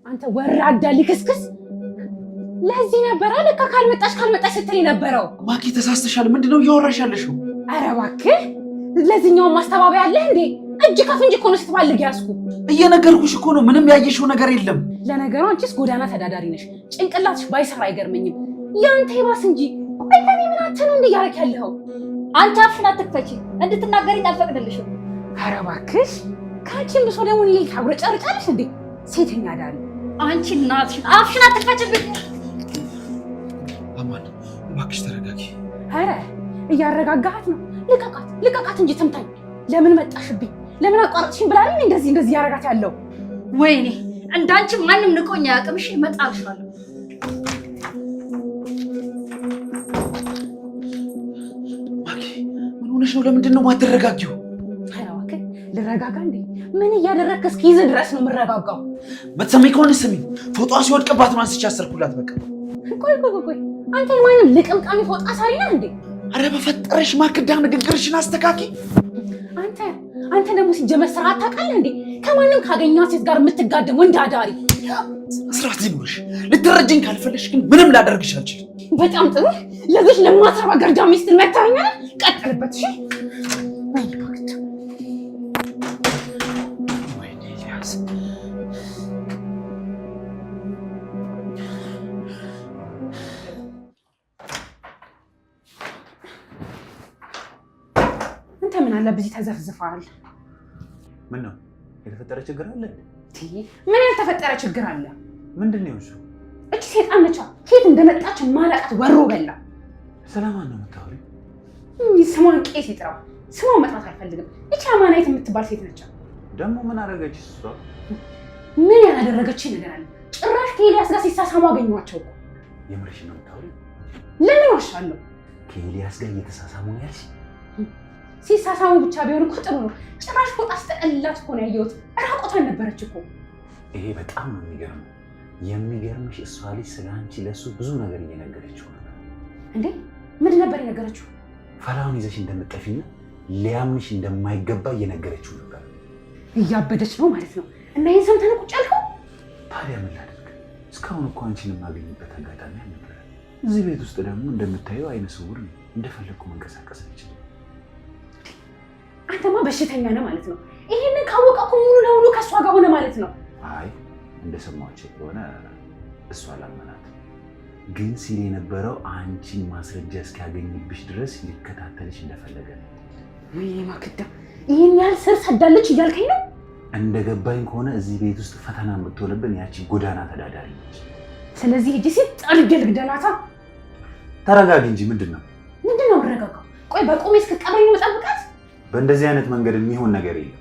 አንተ ወራዳ ልክስክስ ለዚህ ነበር አለካ ካልመጣሽ ስትል ነበረው። ማኪ ተሳስተሻል። ምንድነው እያወራሽ ያለሽው? ኧረ እባክህ ለዚህኛው ማስተባበያ አለ እንዴ? እጅ ከፍንጅ እኮ ነው ስትባልግ ያዝኩ። እየነገርኩሽ እኮ ነው። ምንም ያየሽው ነገር የለም። ለነገሩ አንቺስ ጎዳና ተዳዳሪ ነሽ። ጭንቅላትሽ ባይሰራ አይገርመኝም። ያንተ ይባስ እንጂ አይተኔ ምን አትነው እንዴ ያረክ ያለው? አንቺ አፍሽን አትክፈቺ። እንድትናገሪኝ አልፈቅድልሽም። ኧረ እባክሽ ካንቺም ብሶ ደግሞ ይሄ ታብረጨርጫለሽ እንዴ? ሴተኛ ዳሪ አንቺ እናትሽን አፍሽን አትክፈቺብኝ። አማን እባክሽ ተረጋጊ። ኧረ እያረጋጋሃት ነው። ልቀቃት እንጂ ትምታኝ። ለምን መጣሽብኝ? ለምን አቋርጥሽኝ ብላኝ እንደዚህ ያረጋት ያለው? ወይኔ እንዳንቺ ማንም ንቆኝ አያውቅም። እሺ እመጣልሻለሁ። ማኪ ምን ሆነሽ ነው? ለምንድን ነው የማትረጋጊው? ኧረ እባክህ ልረጋጋ እንዴ? ምን እያደረግክ እስኪይዝ ድረስ ነው የምረጋጋው? በተሰማኝ ከሆነ ስሚኝ፣ ፎጣ ሲወድቅባት ነው አንስቼ አሰርኩላት። በቃ ቆይ አንተ የማንም ልቅምቃሚ ፎጣ ሳሪ ነህ እንዴ? አረ በፈጠረሽ ማክዳ ንግግርሽን አስተካኪ። አንተ ደግሞ ሲጀመር ስራ አታውቃለህ እንዴ? ከማንም ካገኘኋት ሴት ጋር የምትጋደም ወንድ አዳሪ። ስርዓት ይኑርሽ። ልትረጅኝ ካልፈለሽ ግን ምንም ላደርግሽ አልችልም። በጣም ጥሩ። ለዚህ ለማትረባ ገርዳ ሚስትን መታኛል። ቀጥልበት። እሺ ወይኔ ኤልያስ ምን አለብህ እዚህ ተዘፍዝፈሃል? ምን ነው የተፈጠረ ችግር አለ? ምን ያልተፈጠረ ችግር አለ? ምንድነው እሱ? እቺ ሴጣን ነች። ከየት እንደመጣች ማላቃት ወሮ በላ። ሰላማን ነው የምታወሪው? ስሟን ቄስ ይጥራው። ስሟን መጥራት አልፈልግም። እቺ አማናይት የምትባል ሴት ነች። ደግሞ ምን አደረገች እሷ? ምን ያላደረገች ነገር አለ? ጭራሽ ከኤልያስ ጋር ሲሳሳሙ አገኘኋቸው እኮ። የምርሽ ነው የምታወሪው? ለምን ዋሻለሁ? ከኤልያስ ጋር እየተሳሳሙ ነው ያልሽ? ሲሳሳሙ ብቻ ቢሆን እኮ ጥሩ ነው። ጭራሽ ፎጣ አስጠቅልላት እኮ ነው ያየሁት። ራቆቷን ነበረች እኮ። ይሄ በጣም ነው የሚገርመው። የሚገርምሽ እሷ ልጅ ስለ አንቺ ለእሱ ብዙ ነገር እየነገረችው ነበር። እንዴ ምንድን ነበር የነገረችው? ፈላውን ይዘሽ እንደምትጠፊና ሊያምንሽ እንደማይገባ እየነገረችው ነበር። እያበደች ነው ማለት ነው። እና ይህን ሰምተን ቁጭ ያልከው? ታዲያ ምን ላድርግ? እስካሁን እኮ አንቺን የማገኝበት አጋጣሚ አልነበረ። እዚህ ቤት ውስጥ ደግሞ እንደምታየው አይነ ስውር ነው። እንደፈለግኩ መንቀሳቀስ አልችልም። አንተማ በሽተኛ ነህ ማለት ነው። ይሄንን ካወቀ እኮ ሙሉ ለሙሉ ከእሷ ጋር ሆነ ማለት ነው። አይ እንደሰማቸው ከሆነ እሷ አላመናት፣ ግን ሲል የነበረው አንቺን ማስረጃ እስኪያገኝብሽ ድረስ ሊከታተልሽ እንደፈለገ ነው። ወይኔ ማክዳ፣ ይህን ያህል ስር ሰዳለች እያልከኝ ነው? እንደገባኝ ከሆነ እዚህ ቤት ውስጥ ፈተና የምትሆንብን ያቺ ጎዳና ተዳዳሪ ነች። ስለዚህ እጅ ሲል ጠርጌ ልግደላታ። ተረጋጊ እንጂ ምንድን ነው የምረጋጋው? ቆይ በቆሜ እስክትቀበኝ ነው የምጠብቃት? በእንደዚህ አይነት መንገድ የሚሆን ነገር የለም።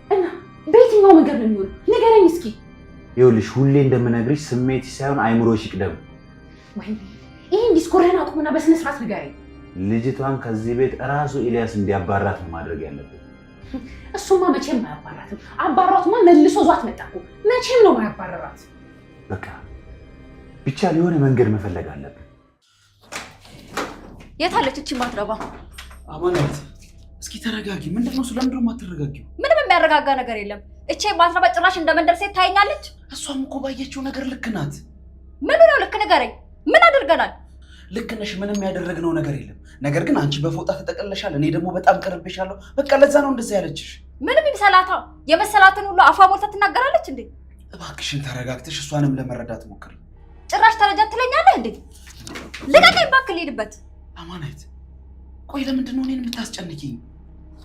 እና በየትኛው መንገድ ነው የሚሆን? ንገረኝ እስኪ። ይኸውልሽ ሁሌ እንደምነግርሽ ስሜት ሳይሆን አይምሮሽ ይቅደም። ወይ ይሄን ዲስኮርህን አቁምና በስነ ስርዓት ንገረኝ። ልጅቷን ከዚህ ቤት እራሱ ኤልያስ እንዲያባራት ነው ማድረግ ያለብን። እሱማ መቼም አያባራትም። አባራቱማ መልሶ ዟት መጣ እኮ። መቼም ነው ማያባረራት። በቃ ብቻ ሊሆነ መንገድ መፈለግ አለብን። የት አለች እቺ ማትረባ? አማናት እስኪ ተረጋጊ። ምንድነው እሱ? ለምንድነው የማትረጋጊው? ምንም የሚያረጋጋ ነገር የለም። እቺ ማትረባ ጭራሽ እንደመንደር ሴት ታየኛለች። እሷም እኮ ባየችው ነገር ልክ ናት። ምን ነው ልክ? ንገረኝ። ምን አድርገናል? ልክ ነሽ። ምንም ያደረግነው ነገር የለም። ነገር ግን አንቺ በፎጣ ተጠቅልለሻል፣ እኔ ደግሞ በጣም ቀርቤሻለሁ። በቃ ለዛ ነው እንደዛ ያለችሽ። ምንም ይምሰላታ። የመሰላትን ሁሉ አፏ ሞልታ ትናገራለች እንዴ? እባክሽን ተረጋግተሽ እሷንም ለመረዳት ሞክሪ። ጭራሽ ተረጃት ትለኛለህ እንዴ? ልቀቀኝ እባክህ ልሂድበት። አማናይት ቆይ ለምንድን ነው እኔን የምታስጨንቂኝ?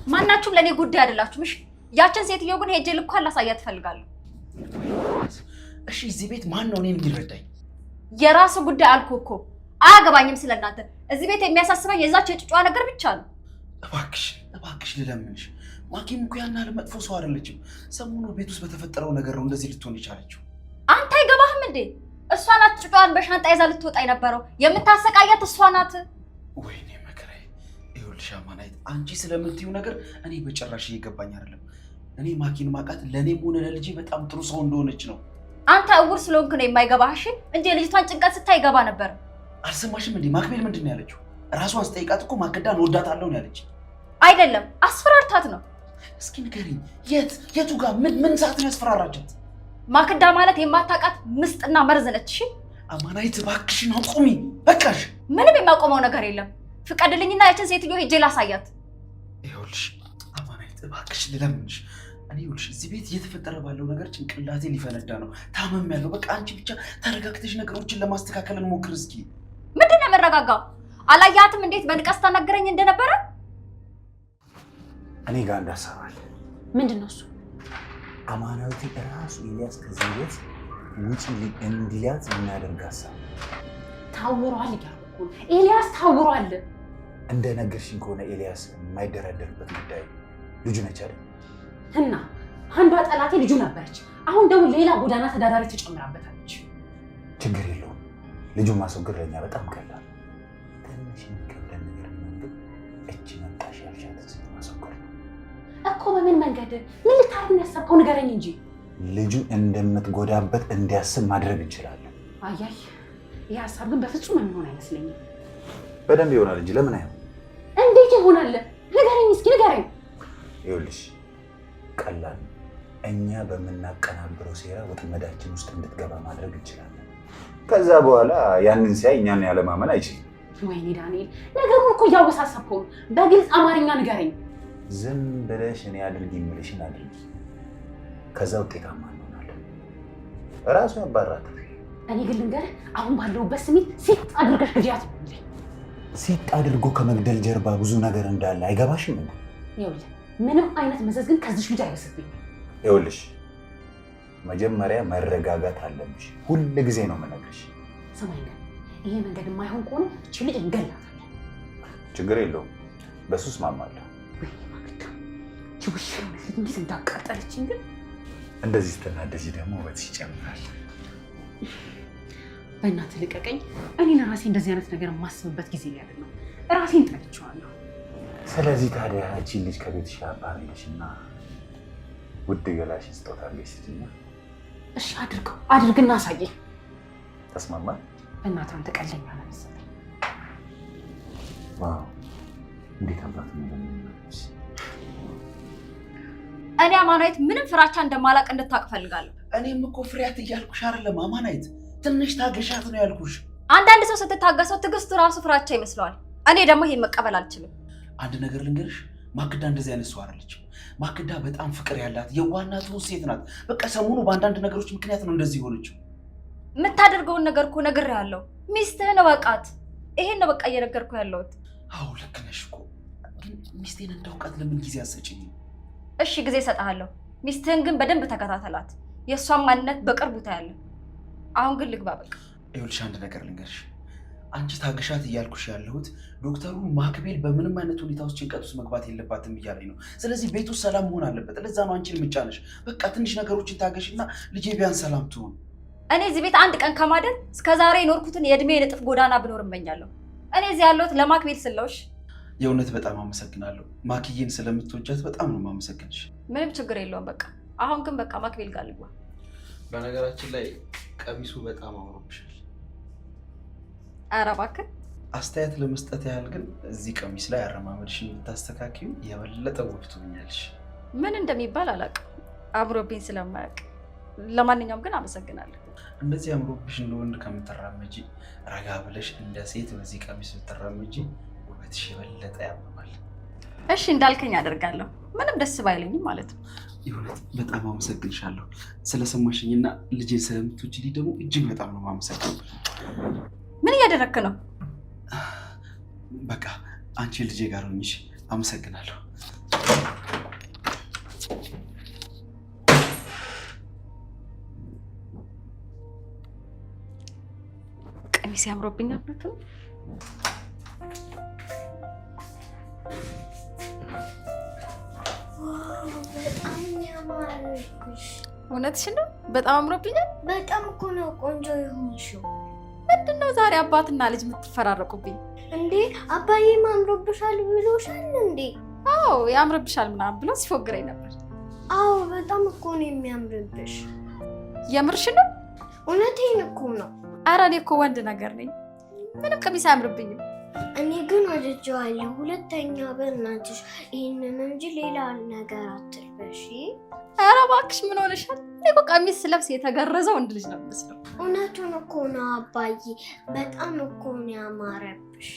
ማናችሁም ለእኔ ጉዳይ አይደላችሁም። እሺ ያችን ሴትዮ ግን ሄጄ ልኳን ላሳያት እፈልጋለሁ። እሺ እዚህ ቤት ማን ነው እኔን የሚረዳኝ? የራሱ ጉዳይ አልኩህ እኮ። አያገባኝም ስለናንተ። እዚህ ቤት የሚያሳስበኝ የዛች የጭጫዋ ነገር ብቻ ነው። እባክሽ ልለምንሽ። ማኪም እኮ ያን ያህል መጥፎ ሰው አይደለችም። ሰሞኑ ቤት ውስጥ በተፈጠረው ነገር ነው እንደዚህ ልትሆን የቻለችው። አንተ አይገባህም እንዴ? እሷ ናት ጭጫዋን በሻንጣ ይዛ ልትወጣ የነበረው። የምታሰቃያት እሷ ናት። ወይኔ መከራዬ። ይኸውልሽ አማናይት፣ አንቺ ስለምትይው ነገር እኔ በጭራሽ እየገባኝ አይደለም። እኔ ማኪን ማቃት ለእኔም ሆነ ለልጄ በጣም ጥሩ ሰው እንደሆነች ነው። አንተ እውር ስለሆንክ ነው የማይገባህ እንጂ የልጅቷን ጭንቀት ስታይ ይገባ ነበር። አልሰማሽም እንዴ? ማክቤል ምንድን ነው ያለችው? ራሷን ስጠይቃት እኮ ማክዳን ወዳታለሁ ነው ያለች። አይደለም አስፈራርታት ነው። እስኪ ንገሪኝ፣ የቱ ጋር ምን ሰዓት ነው ያስፈራራቻት? ማክዳ ማለት የማታውቃት ምስጥና መርዝ ነች። እሺ አማናይት እባክሽን አቁሚ በቃሽ። ምንም የማቆመው ነገር የለም። ፍቀድልኝና ያችን ሴትዮ ሄጄ ላሳያት። ይኸውልሽ አማናይት እባክሽ ልለምንሽ። እኔ ይኸውልሽ እዚህ ቤት እየተፈጠረ ባለው ነገር ጭንቅላቴ ሊፈነዳ ነው። ታመም ያለው በቃ አንቺ ብቻ ተረጋግተሽ ነገሮችን ለማስተካከል እንሞክር እስኪ። ምንድን ነው የምረጋጋው? አላያትም እንዴት በንቀስ ታናገረኝ እንደነበረ? እኔ ጋር እንዳሰባል። ምንድን ነው እሱ? አማናዊት ራሱ ኤልያስ ከዚህ ቤት ውጪ እንዲላት የሚያደርግ ሀሳብ ታውሯል እያልኩ ነው። ኤልያስ ታውሯል። እንደነገርሽኝ ከሆነ ኤልያስ የማይደራደርበት ጉዳይ ልጁ ነች አይደል? እና አንዷ ጠላቴ ልጁ ነበረች። አሁን ደግሞ ሌላ ጎዳና ተዳዳሪ ተጨምራበታለች። ችግር የለውም። ልጁን ማስወገድ ለኛ በጣም ቀላል። ትንሽ የሚከብደን ነገር ነው ግን እጅ መምጣሽ ያልሻት ማስወገድ ነው እኮ። በምን መንገድ? ምን ልታደርግ ያሰብከው ንገረኝ እንጂ። ልጁን እንደምትጎዳበት እንዲያስብ ማድረግ እንችላለን። አያይ ይህ ሀሳብ ግን በፍጹም የሚሆን አይመስለኝም። በደንብ ይሆናል እንጂ ለምን አይሆን? እንዴት ይሆናል? ንገረኝ እስኪ ንገረኝ። ይኸውልሽ ቀላል ነው። እኛ በምናቀናብረው ሴራ ወጥመዳችን ውስጥ እንድትገባ ማድረግ እንችላለን። ከዛ በኋላ ያንን ሲያይ እኛን ያለማመን አይችልም። ወይኔ ዳንኤል ነገሩን እኮ እያወሳሰብከው ነው። በግልጽ አማርኛ ንገረኝ። ዝም ብለሽ እኔ አድርጊ የምልሽን አድርጊ። ከዛ ውጤታማ እንሆናለን። እራሱ ያባራታል። እኔ ግን ልንገርህ አሁን ባለሁበት ስሜት ሲጥ አድርገሽ ግዲያት ነው። ሲጥ አድርጎ ከመግደል ጀርባ ብዙ ነገር እንዳለ አይገባሽም? ይኸውልህ ምንም አይነት መዘዝ ግን ከዚህ ልጅ አይወስድብኝ። ይኸውልሽ መጀመሪያ መረጋጋት አለብሽ። ሁል ጊዜ ነው የምነግርሽ። ስማኝ ግን ይሄ መንገድ የማይሆን ከሆነ እቺ ልጅ እንገላታለን። ችግር የለውም በሱ እስማማለሁ። ውሽ እንዴት እንዳቃጠለችኝ ግን። እንደዚህ ስትናደጂ ደግሞ ውበትሽ ይጨምራል። በእናትህ ልቀቀኝ። እኔን ራሴ እንደዚህ አይነት ነገር የማስብበት ጊዜ ላይ አይደለም። ራሴን ጠልቼዋለሁ። ስለዚህ ታዲያ እቺን ልጅ ከቤትሽ አባረሽና ውድ ገላሽን ስጦታ አድርገሽ ስትኛ። እሺ አድርግና አሳየኝ። ተስማማል? በእናትህ አንተ ቀለኛ ነህ መሰለኝ። ዋው እንዴት አባት ነው። እኔ አማናዊት ምንም ፍራቻ እንደማላቅ እንድታውቅ ፈልጋለሁ። እኔም እኮ ፍሬያት እያልኩሽ አይደለም አማናይት፣ ትንሽ ታገሻት ነው ያልኩሽ። አንዳንድ ሰው ስትታገሰው ትዕግስቱ ራሱ ፍራቻ ይመስለዋል። እኔ ደግሞ ይሄን መቀበል አልችልም። አንድ ነገር ልንገርሽ፣ ማክዳ እንደዚህ አይነት ሰው አይደለችም። ማክዳ በጣም ፍቅር ያላት የዋና ትሁት ሴት ናት። በቃ ሰሞኑ በአንዳንድ ነገሮች ምክንያት ነው እንደዚህ ሆነችው። የምታደርገውን ነገር እኮ ነግሬሃለሁ። ሚስትህን እወቃት። ይሄን ነው በቃ እየነገርኩ ያለሁት። አዎ ልክ ነሽ እኮ፣ ግን ሚስቴን እንዳውቃት ለምን ጊዜ አትሰጪኝም? እሺ ጊዜ እሰጥሃለሁ። ሚስትህን ግን በደንብ ተከታተላት። የእሷን ማንነት በቅርቡ ታያለህ። አሁን ግን ልግባ በቃ። ይኸውልሽ አንድ ነገር ልንገርሽ፣ አንቺ ታገሻት እያልኩሽ ያለሁት ዶክተሩ ማክቤል በምንም አይነት ሁኔታ ውስጥ ጭንቀት ውስጥ መግባት የለባትም እያለኝ ነው። ስለዚህ ቤቱ ሰላም መሆን አለበት። ለዛ ነው አንቺን የምጫነሽ። በቃ ትንሽ ነገሮችን ታገሽና ልጄ ቢያንስ ሰላም ትሆን። እኔ እዚህ ቤት አንድ ቀን ከማደር እስከዛሬ የኖርኩትን የእድሜ ንጥፍ ጎዳና ብኖር እመኛለሁ። እኔ እዚህ ያለሁት ለማክቤል ስለውሽ። የእውነት በጣም አመሰግናለሁ። ማክዬን ስለምትወጃት በጣም ነው የማመሰግንሽ። ምንም ችግር የለውም። በቃ አሁን ግን በቃ ማክቤል ጋር ልግባ። በነገራችን ላይ ቀሚሱ በጣም አምሮብሻል። ኧረ እባክህ። አስተያየት ለመስጠት ያህል ግን እዚህ ቀሚስ ላይ አረማመድሽን የምታስተካክዩ የበለጠ ውብ ትሆኛለሽ። ምን እንደሚባል አላውቅም፣ አምሮብኝ ስለማያውቅ። ለማንኛውም ግን አመሰግናለሁ። እንደዚህ አምሮብሽ እንደ ወንድ ከምትራመጂ ረጋ ብለሽ እንደ ሴት በዚህ ቀሚስ ብትራመጂ ውበትሽ የበለጠ ያምራል። እሺ እንዳልከኝ አደርጋለሁ። ምንም ደስ ባይለኝም ማለት ነው። የእውነት በጣም አመሰግንሻለሁ ስለሰማሽኝና ልጄን ስለምትወጂልኝ ደግሞ እጅግ በጣም ነው የማመሰግነው። ምን እያደረክ ነው? በቃ አንቺ ልጄ ጋር ሆኝሽ። አመሰግናለሁ። ቀሚስ ያምሮብኛል ነው። እውነትሽን ነው? በጣም አምሮብኛል። በጣም እኮ ነው ቆንጆ የሆንሽው። ምንድነው ዛሬ አባትና ልጅ የምትፈራረቁብኝ እንዴ? አባዬም አምሮብሻል ብሎሻል እንዴ? አዎ ያምርብሻል ምናምን ብሎ ሲፎግረኝ ነበር። አዎ በጣም እኮ ነው የሚያምርብሽ። የምርሽን ነው? እውነቴን እኮ ነው። ኧረ እኔ እኮ ወንድ ነገር ነኝ። ምንም ቀሚስ አያምርብኝም። እኔ ግን ወድጄዋለሁ። ሁለተኛ በእናትሽ ይሄንን እንጂ ሌላ ነገር አትልበሺ። ኧረ እባክሽ ምን ሆነሻል? እኔ እኮ ቀሚስ ስለብስ የተገረዘ ወንድ ልጅ ነው የምመስለው። እውነቱን እኮ ነው አባዬ፣ በጣም እኮ ነው ያማረብሽ።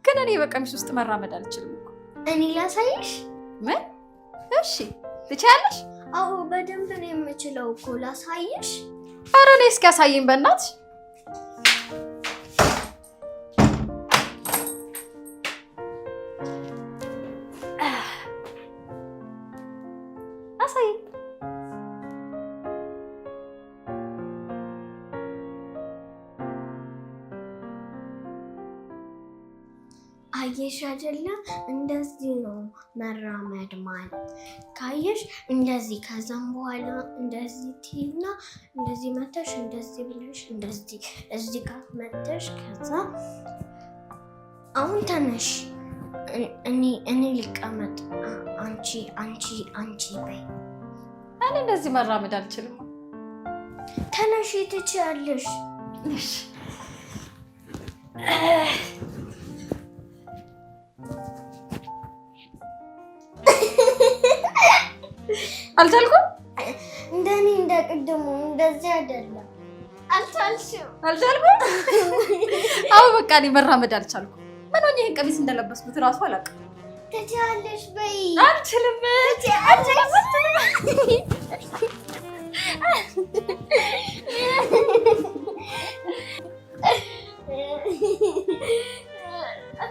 ግን እኔ በቀሚስ ውስጥ መራመድ አልችልም እኮ። እኔ ላሳይሽ? ምን? እሺ ትችያለሽ? አዎ በደንብ ነው የምችለው እኮ። ላሳይሽ? ኧረ እኔ እስኪ ያሳየኝ በእናትሽ። አሳየኝ። አየሽ አይደለ? እንደዚህ ነው መራመድ ማለት። ካየሽ እንደዚህ፣ ከዛም በኋላ እንደዚህ ትይና እንደዚህ መተሽ እንደዚህ ብለሽ እንደዚህ እዚህ ጋር መተሽ ከዛ አሁን ተነሽ። እኔ ልቀመጥ፣ አንቺ በይ። እኔ እንደዚህ መራመድ አልችልም። ተነሽ፣ ትችያለሽ። እሺ አልቻልኩም። እንደኔ እንደቅድሙ እንደዚህ አይደለም። አልቻልሽም? አልቻልኩም። አዎ በቃ እኔ መራመድ አልቻልኩም። ምን ሆኜ ይሄን ቀሚስ እንደለበስኩት እራሱ አላውቅም። ትችያለሽ በይ። አልችልም።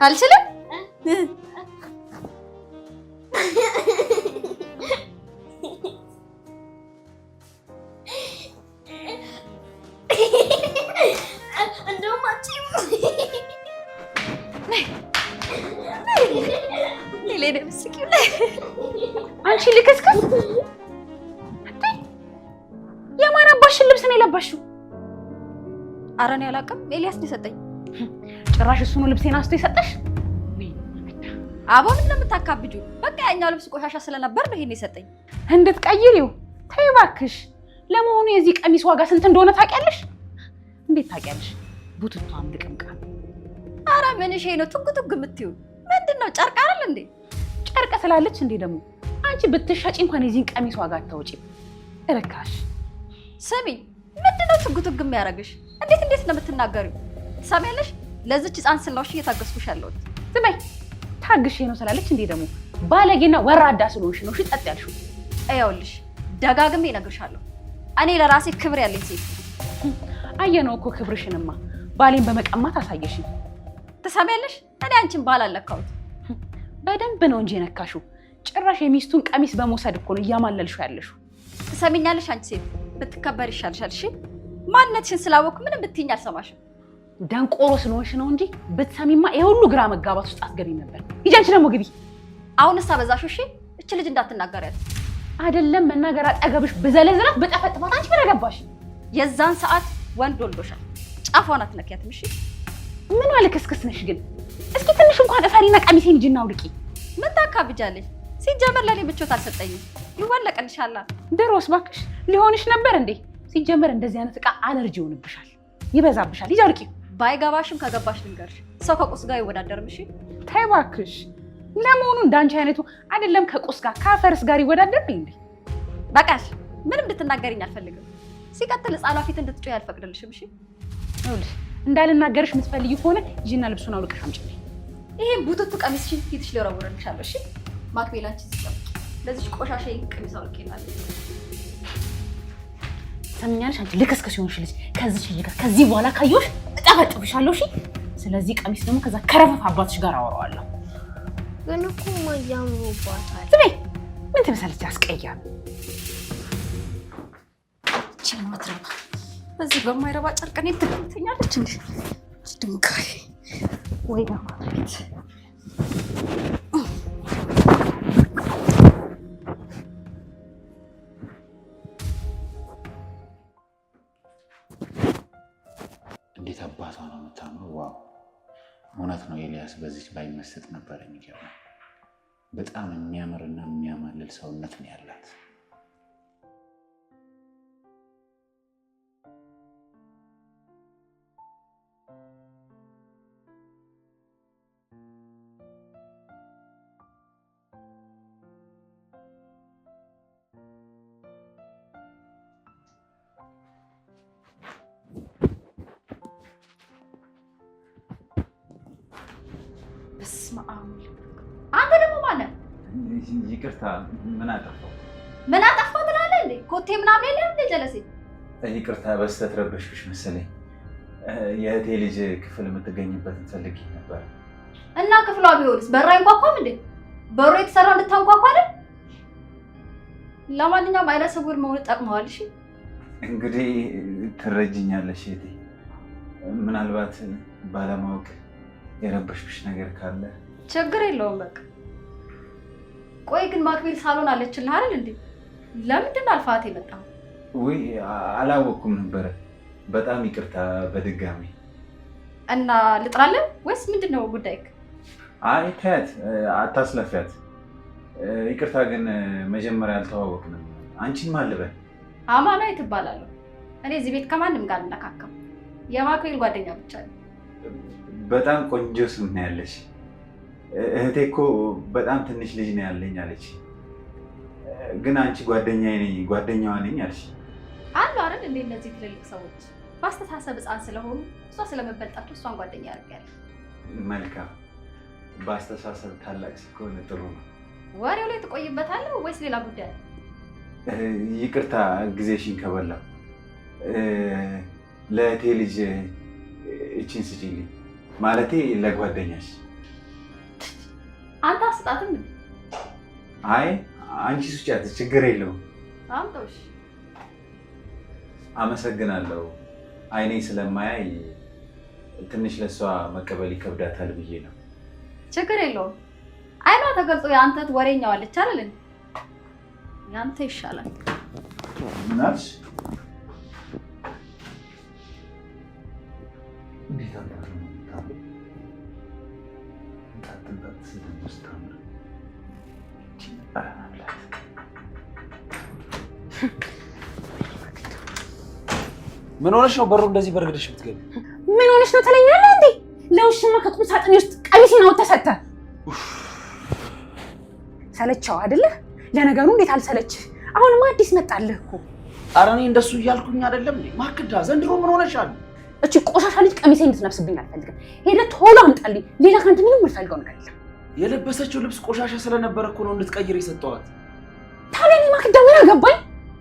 አልችልም። አንቺ ልክስክስ የማን አባሽን ልብስ ነው የለበሽው? ኧረ እኔ አላውቅም። ኤልያስ ነው የሰጠኝ። ጭራሽ እሱ ነው ልብሴን አንስቶ የሰጠሽ? አቦ ምን ነው የምታካብጂው? በቃ ያኛው ልብስ ቆሻሻ ስለነበር ነው ይሄን የሰጠኝ። እንድትቀይሪው? ተይ እባክሽ። ለመሆኑ የዚህ ቀሚስ ዋጋ ስንት እንደሆነ ታውቂያለሽ? እንዴት ታውቂያለሽ? ቡትቷም ልቅምቃ። ኧረ ምን እሺ ነው ቱግ ቱግ የምትይው? ምንድነው ጨርቅ አይደል እንዴ? ጨርቅ ስላለች እንዴ ደግሞ አንቺ ብትሻጪ እንኳን የዚህን ቀሚስ ዋጋ አታውጪም። እርካሽ። ስሚ ምንድነው ቱግ ቱግ የሚያደርግሽ? እንዴት ነው የምትናገሪው? ትሰሚያለሽ? ለዚች ህፃን ስለውሽ እየታገስኩሽ ያለሁት። ዝም በይ። ታግሼ ነው ስላለች እንዴ ደግሞ ባለጌና ወራዳ ስለሆንሽ ነው። እሺ ጠጥ ያልሽው። ይኸውልሽ ደጋግሜ እነግርሻለሁ፣ እኔ ለራሴ ክብር ያለኝ ሴት። አየነው እኮ ክብርሽንማ ባሌን በመቀማት አሳየሽኝ። ትሰሚያለሽ? እኔ አንቺን ባል አለካሁት። በደንብ ነው እንጂ የነካሽው። ጭራሽ የሚስቱን ቀሚስ በመውሰድ እኮ ነው እያማለልሽው ያለሽው። ትሰሚኛለሽ? አንቺ ሴት ብትከበር ይሻልሻል። እሺ ማንነትሽን ስላወቅኩ ምንም ብትይኝ አልሰማሽም። ደንቆሮ ስለሆንሽ ነው እንጂ ብትሰሚማ ይሄ ሁሉ ግራ መጋባት ውስጥ አትገቢም ነበር። ሂጂ አንቺ ደግሞ ግቢ። አሁንስ አበዛሽው። እሺ እቺ ልጅ እንዳትናገሪያት። አይደለም መናገር አጠገብሽ ብዘለዝላት በጠፈጥፋት አንቺ ምን አገባሽ? የዛን ሰዓት ወንድ ወልዶሻል። ጫፏን አትነኪያትም። እሺ ምን አልከስከስ ነሽ ግን? እስኪ ትንሽ እንኳን እፈሪና ቀሚሴን ሂጂና አውልቂ። ምን ታካብጃለሽ? ሲጀመር ለኔ ምቾት አልሰጠኝም። ይወለቀልሻል። ድሮስ እባክሽ ሊሆንሽ ነበር እንዴ? ሲጀመር እንደዚህ አይነት ዕቃ አለርጂ ይሆንብሻል፣ ይበዛብሻል። ሂጂ አውልቂ። ባይገባሽም ከገባሽ ልንገርሽ፣ ሰው ከቁስ ጋር ይወዳደርም። እሺ ተይ እባክሽ። ለመሆኑ እንዳንቺ አይነቱ አይደለም ከቁስ ጋር ከአፈርስ ጋር ይወዳደር እንዴ? በቃሽ። ምንም እንድትናገሪኝ አልፈልግም። ሲቀጥል ህፃኗ ፊት እንድትጮይ አልፈቅድልሽም። እሺ ይኸውልሽ እንዳልናገርሽ የምትፈልጊ ከሆነ ሂጂና ልብሱን አውልቀሽ አምጪልኝ። ይሄ ቡትቱ ቀሚስሽን ፊትሽ ሊወረውርልሻለሁ። እሺ ማክቤላችን ሲጠብቅ ለዚህ ቆሻሻ ቀሚስ አውልቄናል። ሰምኛለሽ? አንቺ ልክስክስ ይሆንሽ ልጅ ከዚህ ልጅ ጋር ከዚህ በኋላ ካየሁሽ እጠፈጥፍሻለሁ። እሺ ስለዚህ ቀሚስ ደግሞ ከዛ ከረፈፍ አባትሽ ጋር አወራዋለሁ። ግን እኮ ማያምሩባታል። ዝም በይ። ምን ትመስላለች? አስቀያሚ እቺ ማትረባ በዚህ በማይረባ ጨርቅ እኔ ትተኛለች እንዴ? ድንጋይ ወይ ነው ማለት እንዴት አባቷ ነው የምታምረው! ዋው እውነት ነው። ኤልያስ በዚች ባይመሰጥ ነበር የሚገርመው። በጣም የሚያምርና የሚያማልል ሰውነት ነው ያላት። በስመ አብ። አንተ ደግሞ ማነህ? ይቅርታ ምን አጠፋው? ምን አጠፋው ትላለህ እንዴ? ኮቴ ምናምን የለም እንዴ ጀለሴ? ይቅርታ በስተት ረበሽኩሽ መሰለኝ። የእህቴ ልጅ ክፍል የምትገኝበትን ፈልጌ ነበር። እና ክፍሏ ቢሆንስ በሩ አይንኳኳም እንዴ? በሩ የተሰራው እንድታንኳኳ አይደል? ለማንኛውም አይነ ስውር መሆን ጠቅመዋል። እሺ እንግዲህ ትረጅኛለሽ እህቴ። ምናልባት ባለማወቅ የረበሽኩሽ ነገር ካለ ችግር የለውም በቃ። ቆይ ግን ማክቤል ሳሎን አለችልህ አይደል እንዴ? ለምንድን ነው አልፋት የመጣው? ውይ አላወቅኩም ነበረ። በጣም ይቅርታ በድጋሚ። እና ልጥራለን ወይስ ምንድነው ጉዳይክ? አይ ተያት፣ አታስለፊያት። ይቅርታ ግን መጀመሪያ አልተዋወቅንም። አንቺን ማን ልበል? አማናዊት እባላለሁ። እኔ እዚህ ቤት ከማንም ጋር አልነካከም። የማክቤል ጓደኛ ብቻ ነኝ። በጣም ቆንጆ ስም ነው ያለሽ። እህቴ እኮ በጣም ትንሽ ልጅ ነው ያለኝ አለች። ግን አንቺ ጓደኛዋ ነኝ አልሽ። አሉ አይደል እንዴ እነዚህ ትልልቅ ሰዎች በአስተሳሰብ ሕፃን ስለሆኑ እሷ ስለመበልጣቸው እሷን ጓደኛ ያደርጋል። መልካም። በአስተሳሰብ ታላቅ ሲሆን ጥሩ ነው። ወሬው ላይ ትቆይበታለህ ወይስ ሌላ ጉዳይ አለ? ይቅርታ ጊዜሽን ከበላው። ለእህቴ ልጅ እቺን ስጪልኝ። ማለቴ ለጓደኛሽ። አንተ አስጣትም እንዴ? አይ አንቺ ስጫት፣ ችግር የለውም። አምጣውሽ። አመሰግናለሁ። አይኔ ስለማያይ ትንሽ ለሷ መቀበል ይከብዳታል ብዬ ነው። ችግር የለውም። አይኗ ተገልጦ የአንተት ወሬኛው አለች አይደል? ያንተ ይሻላል። ምናልሽ? እንዴት አባቱ ነው የምታምር! ታጥንታት ስለምታምር ምን ሆነሽ ነው በሩ እንደዚህ በርግደሽ የምትገቢ? ምን ሆነሽ ነው ትለኛለህ እንዴ? ለውሽማ ከቁም ሳጥኔ ውስጥ ቀሚሴን አውጥተህ ሰጠህ። ሰለቸው አይደለ? ለነገሩ እንዴት አልሰለችህ? አሁንማ አዲስ መጣልህ እኮ። ኧረ እኔ እንደሱ እያልኩኝ አይደለም። ማክዳ ዘንድሮ ምን ሆነሻል? እቺ ቆሻሻ ልጅ ቀሚሴን እንድትለብስብኝ አልፈልግም። ሄደህ ቶሎ አምጣልኝ። ሌላ ከአንተ ምንም የምፈልገው ነገር የለም። የለበሰችው ልብስ ቆሻሻ ስለነበረ እኮ ነው እንድትቀይር የሰጠኋት። ታዲያ እኔ ማክዳ ምን አገባኝ?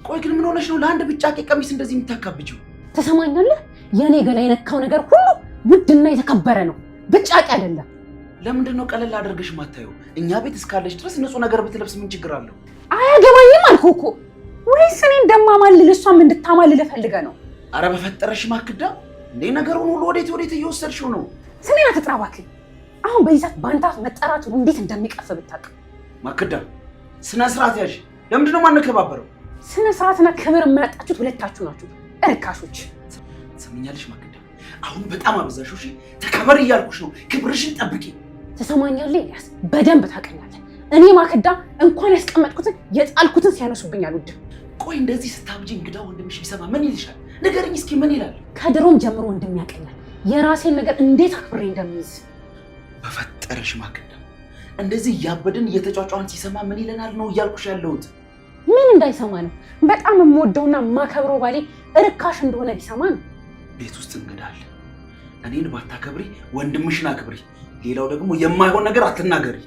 ቆይ ግን ምን ሆነሽ ነው ለአንድ ብጫቄ ቀሚስ እንደዚህ የምታካብጂው? ትሰማኛለህ? የኔ ገላ የነካው ነገር ሁሉ ውድና የተከበረ ነው፣ ብጫቄ አይደለም። ለምንድን ነው ቀለል አድርገሽ ማታየው? እኛ ቤት እስካለች ድረስ ንጹህ ነገር ብትለብስ ምን ችግር አለው? አያገባኝም አልኩህ እኮ። ወይስ እኔ እንደማማልል እሷም እንድታማልል ፈልገህ ነው? አረ በፈጠረሽ ማክዳ፣ እንዴ ነገሩን ሁሉ ወዴት እየወሰድሽው ነው? ስሜን አትጥራ እባክህ። አሁን በዚህ ሰዓት በአንተ አፍ መጠራቱ እንዴት እንደሚቀፍ ብታውቅ። ማክዳ ስነ ስርዓት ያዥ። ለምንድን ነው ማንከባበረው? ስነ ስርዓትና ክብር የማያጣችሁት ሁለታችሁ ናችሁ፣ እርካሾች። ትሰምኛለሽ ማክዳ? አሁን በጣም አበዛሽው። እሺ ተከበር እያልኩሽ ነው። ክብርሽን ጠብቂ። ትሰማኛለህ ኤልያስ? በደንብ ታውቀኛለህ። እኔ ማክዳ እንኳን ያስቀመጥኩትን የጣልኩትን ሲያነሱብኝ አልወድም። ቆይ እንደዚህ ስታብጂ እንግዳ ወንድምሽ ቢሰማ ምን ይልሻል? ንገረኝ እስኪ ምን ይላል? ከድሮም ጀምሮ እንደሚያቀኛል የራሴን ነገር እንዴት አክብሬ እንደሚይዝ። በፈጠረሽ ማክዳ፣ እንደዚህ እያበድን እየተጫጫን ሲሰማ ምን ይለናል ነው እያልኩሽ ያለሁት። ምን እንዳይሰማ ነው? በጣም የምወደውና የማከብረው ባሌ እርካሽ እንደሆነ ቢሰማ ነው። ቤት ውስጥ እንግዳ አለ። እኔን ባታከብሪ ወንድምሽን አክብሪ። ሌላው ደግሞ የማይሆን ነገር አትናገሪ።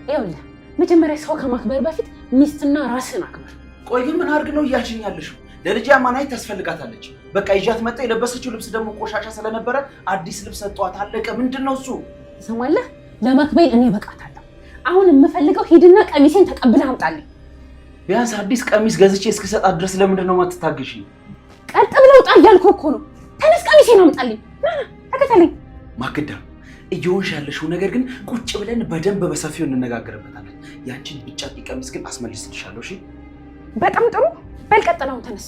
ይኸውልህ መጀመሪያ ሰው ከማክበር በፊት ሚስትና ራስን አክብር። ቆይ ግን ምን አድርግ ነው እያልሽኝ ያለሽው? ለልጄ አማናዊት ታስፈልጋታለች። በቃ ይዣት መጣ። የለበሰችው ልብስ ደግሞ ቆሻሻ ስለነበረ አዲስ ልብስ ሰጧት። አለቀ። ምንድን ነው እሱ? ትሰማለህ? ለማክበር እኔ በቃታለሁ። አሁን የምፈልገው ሂድና ቀሚሴን ተቀብለህ አምጣልኝ። ቢያንስ አዲስ ቀሚስ ገዝቼ እስክሰጣት ድረስ ለምንድን ነው የማትታገሺ? ቀጥ ብለው ውጣ እያልኩህ እኮ ነው። ተነስ፣ ቀሚሴን አምጣልኝ። ተከተለኝ። ማክዳ እየሆንሽ ያለሽው ነገር ግን ቁጭ ብለን በደንብ በሰፊው እንነጋገርበታለን። ያንቺን ብጫቂ ቀሚስ ግን አስመልስልሻለሁ። እሺ? በጣም ጥሩ። በል ቀጥላውን ተነስ።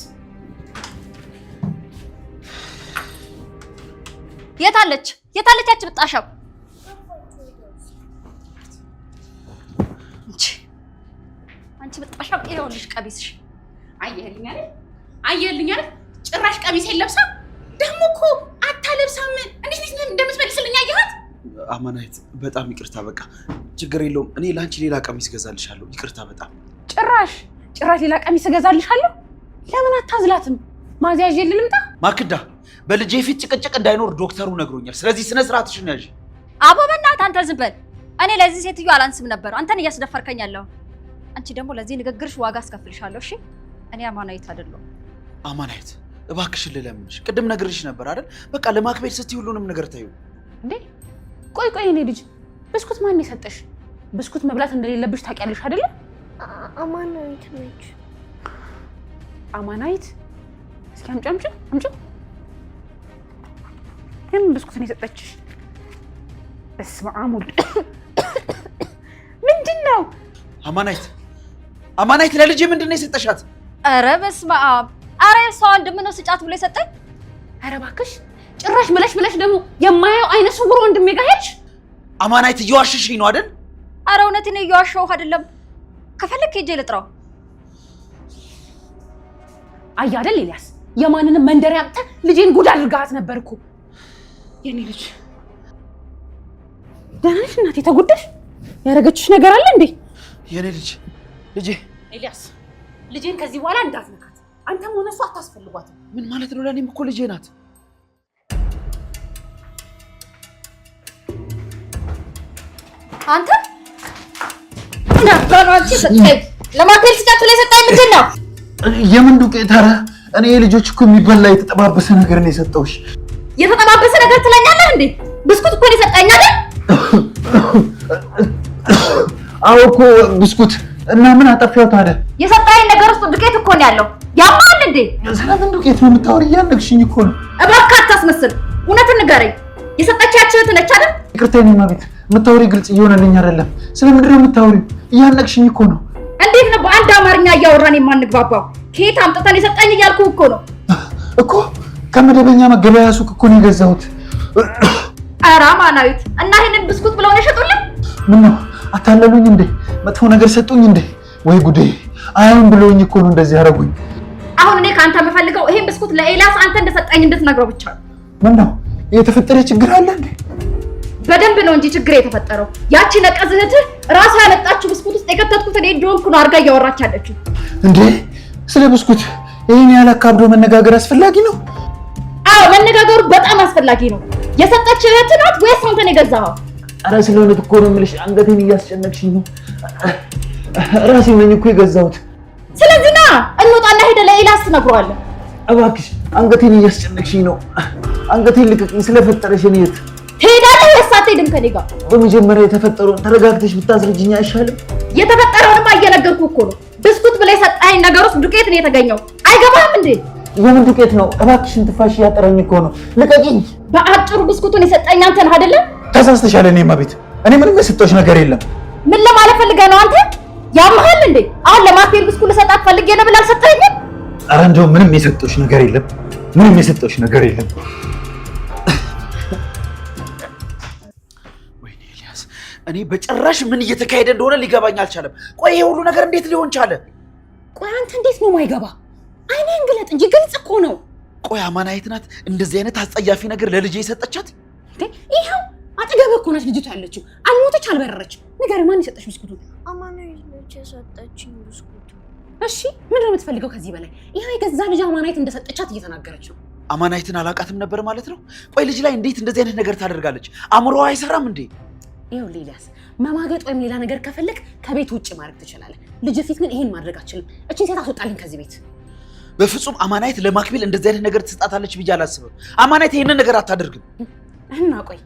የታለች ያቺ ብጣሻው? አንቺ ብጣሻው ይኸውልሽ ቀሚስሽ። አየህልኝ አይደል? ጭራሽ ቀሚሴን ለብሳ ደግሞ እኮ አታለብሳም። እንዴት እንደምትመልስልኝ አየሃት? አማናይት በጣም ይቅርታ። በቃ ችግር የለውም። እኔ ለአንቺ ሌላ ቀሚስ ገዛልሻለሁ። ይቅርታ በጣም ጭራሽ ሌላ ቀሚስ እገዛልሻለሁ። ለምን አታዝላትም? ማዚያ ይዤ ልምጣ? ማክዳ በልጄ ፊት ጭቅጭቅ እንዳይኖር ዶክተሩ ነግሮኛል። ስለዚህ ስነ ስርዓትሽን ያዥ። አቦ በእናትህ አንተ ዝም በል። እኔ ለዚህ ሴትዮ አላንስም ነበር አንተን እያስደፈርከኝ ያለው። አንቺ ደግሞ ለዚህ ንግግርሽ ዋጋ አስከፍልሻለሁ። እሺ እኔ አማናዊት አይደለሁም። አማናዊት እባክሽ ልለምንሽ፣ ቅድም ነግሬሽ ነበር አይደል? በቃ ለማክቤል ስትይ ሁሉንም ነገር ታዩ እንዴ። ቆይ እኔ ልጅ ብስኩት ማን የሰጠሽ? ብስኩት መብላት እንደሌለብሽ ታውቂያለሽ አይደለ? አማናዊት ነች። አማናዊት? እስኪ አምጪ። ምን ብስኩት ነው የሰጠችሽ? በስመ አብ ወልድ። ምንድነው? አማናዊት ለልጄ ምንድነው የሰጠሻት? ኧረ በስመ አብ! ኧረ ሰው ወንድም ነው ስጫት ብሎ የሰጠኝ። ኧረ እባክሽ ጭራሽ ብለሽ ደግሞ የማየው አይነ ስውር ወንድሜ ጋር ሄድሽ? አማናዊት እየዋሸሽኝ ነው አይደል? ኧረ እውነቴን ነው እየዋሸሁህ አይደለም። ከፈለክ ሄጄ ልጥራው። አይ አይደል ኤልያስ፣ የማንንም መንደር ያምጥተህ ልጄን ጉድ አድርጋት ነበርኩ። የኔ ልጅ ደህና ነሽ እናቴ? ተጎዳሽ? ያደረገችሽ ነገር አለ እንዴ? የኔ ልጄ ኤልያስ፣ ልጄን ከዚህ በኋላ እንዳትነካት። አንተም ሆነ እሷ አታስፈልጓትም። ምን ማለት ነው? ለእኔም እኮ ልጄ ናት። አንተ ነባራንቺ ሰጠኝ። ለማክቤል ስጫት ላይ ሰጠኝ። ምንድን ነው? የምን ዱቄት? ኧረ እኔ የልጆች እኮ የሚበላ የተጠባበሰ ነገር ነው የሰጠውሽ። የተጠባበሰ ነገር ትለኛለህ እንዴ? ብስኩት እኮ ነው የሰጠኝ አይደል? አዎ እኮ ብስኩት። እና ምን አጠፋው ታዲያ? የሰጠኝ ነገር ውስጥ ዱቄት እኮ ነው ያለው። ያማል እንዴ? ስለምን ዱቄት ነው የምታወሪ? እያነግሽኝ እኮ ነው። እባክህ አታስመስል። እውነቱን ንገረኝ። የሰጠቻችሁ እህት ነች አይደል? ይቅርታ የኔ ማቤት፣ የምታወሪ ግልጽ እየሆነልኝ አይደለም። ስለምንድን ነው የምታወሪው? እያነግሽኝ እኮ ነው። እንዴት ነው በአንድ አማርኛ እያወራን የማንግባባው? ከየት አምጥተን የሰጠኝ እያልኩህ እኮ ነው። እኮ ከመደበኛ መገበያያ ሱቅ እኮ ነው የገዛሁት። ኧረ አማናዊት፣ እና ይሄንን ብስኩት ብለው ነው የሸጡልኝ? ምነው አታለሉኝ እንዴ? መጥፎ ነገር ሰጡኝ እንዴ? ወይ ጉዴ! አይሆን ብለውኝ እኮ ነው እንደዚህ ያደረጉኝ። አሁን እኔ ከአንተ የምፈልገው ይሄን ብስኩት ለኤልያስ አንተ እንደሰጠኝ እንድትነግረው ብቻ ነው። ምነው የተፈጠረ ችግር አለ እንዴ? በደንብ ነው እንጂ ችግር የተፈጠረው። ያቺ ነቀዝ እህትህ ራሷ ያመጣችው ብስኩት ውስጥ የከተትኩት እኔ እንደሆንኩ ነው አድርጋ እያወራች ያለችው። እንዴ ስለ ብስኩት ይሄን ያህል አካብዶ መነጋገር አስፈላጊ ነው? አዎ መነጋገሩ በጣም አስፈላጊ ነው። የሰጠች እህትህ ናት ወይስ አንተ ነው የገዛኸው? ኧረ ስለ እውነት እኮ ነው የምልሽ፣ አንገቴን እያስጨነቅሽኝ ነው። ራሴ ነኝ እኮ የገዛሁት። ስለዚህ ና እንውጣና ሄደህ ለኤልያስ ትነግረዋለህ። እባክሽ አንገቴን እያስጨነቅሽኝ ነው። አንገቴን ልቀቅኝ። ስለፈጠረሽ እኔ እህት ትሄዳለህ ወይስ አትሄድም ከኔ ጋር? በመጀመሪያ የተፈጠረውን ተረጋግተሽ ብታስረጅኝ አይሻልም? የተፈጠረውንማ እየነገርኩህ እኮ ነው። ብስኩት ብለህ የሰጠኸኝ ነገር ውስጥ ዱቄት ነው የተገኘው። አይገባህም እንዴ? የምን ዱቄት ነው? እባክሽን ትፋሽ እያጠረኝ እኮ ነው። ልቀቂኝ። በአጭሩ ብስኩቱን የሰጠኝ አንተ ነህ አይደለ? ተሳስተሻል። እኔ ማቤት፣ እኔ ምንም የሰጠሁሽ ነገር የለም። ምን ለማለት ፈልገህ ነው አንተ? ያምሃል እንዴ? አሁን ለማክቤል ብስኩት ልሰጣት ፈልጌ ነው ብለህ አልሰጠኸኝም? ኧረ እንደው ምንም የሰጠሁሽ ነገር የለም። ምንም የሰጠሁሽ ነገር የለም። ወይኔ ኤልያስ፣ እኔ በጭራሽ ምን እየተካሄደ እንደሆነ ሊገባኝ አልቻለም። ቆይ ይሄ ሁሉ ነገር እንዴት ሊሆን ቻለ? ቆይ አንተ እንዴት ነው ማይገባ? አይኔን ግለጥ እንጂ ግልጽ እኮ ነው። ቆይ አማናዊት ናት እንደዚህ አይነት አስጸያፊ ነገር ለልጄ የሰጠቻት? እንዴ ይሄው አጠገብህ እኮ ነች ልጅቷ ያለችው። አልሞተች አልበረረች። ንገረኝ፣ ማን የሰጠሽ ብስኩቱን? አማናዊት ነች የሰጠችኝ ብስኩቱ። እሺ ምንድን ነው የምትፈልገው ከዚህ በላይ? ይሄው የገዛ ልጅ አማናዊት እንደሰጠቻት እየተናገረች ነው። አማናዊትን አላውቃትም ነበር ማለት ነው? ቆይ ልጅ ላይ እንዴት እንደዚህ አይነት ነገር ታደርጋለች? አእምሮዋ አይሰራም እንዴ? ይኸው ኤልያስ፣ መማገጥ ወይም ሌላ ነገር ከፈለክ ከቤት ውጭ ማድረግ ትችላለህ። ልጅ ፊት ግን ይሄን ማድረግ አትችልም። እቺን ሴት አስወጣልኝ ከዚህ ቤት። በፍጹም አማናዊት ለማክቤል እንደዚህ አይነት ነገር ትሰጣታለች ብዬ አላስብም። አማናዊት ይሄንን ነገር አታደርግም። እና ቆይ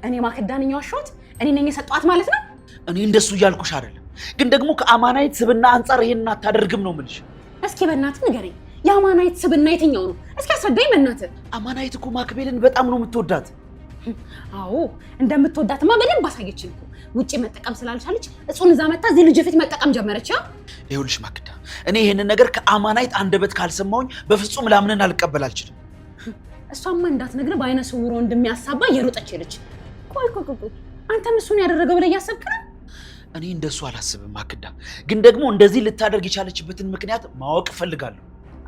እኔ ማክዳንኛው አሻውት እኔ ነኝ የሰጧት ማለት ነው? እኔ እንደሱ እያልኩሽ አይደለም፣ ግን ደግሞ ከአማናዊት ስብና አንጻር ይሄንን አታደርግም ነው የምልሽ። እስኪ በእናትህ ንገረኝ፣ የአማናዊት ስብና የትኛው ነው? እስኪ አስረዳኝ በእናትህ። አማናዊት እኮ ማክቤልን በጣም ነው የምትወዳት። አዎ እንደምትወዳትማ በደንብ አሳየችን እኮ። ውጪ መጠቀም ስላልቻለች እጹን እዛ መጣ እዚህ ልጅ ፊት መጠቀም ጀመረች። ይኸውልሽ ማክዳ፣ እኔ ይሄንን ነገር ከአማናዊት አንደበት ካልሰማሁኝ በፍጹም ላምንን አልቀበል አልችልም። እሷማ እንዳትነግር በአይነ ስውሮ እንደሚያሳባ እየሮጠች ሄደች። ቆይ አንተም እሱን ያደረገው ብለህ እያሰብክ ነው? እኔ እንደሱ አላስብም ማክዳ፣ ግን ደግሞ እንደዚህ ልታደርግ የቻለችበትን ምክንያት ማወቅ እፈልጋለሁ።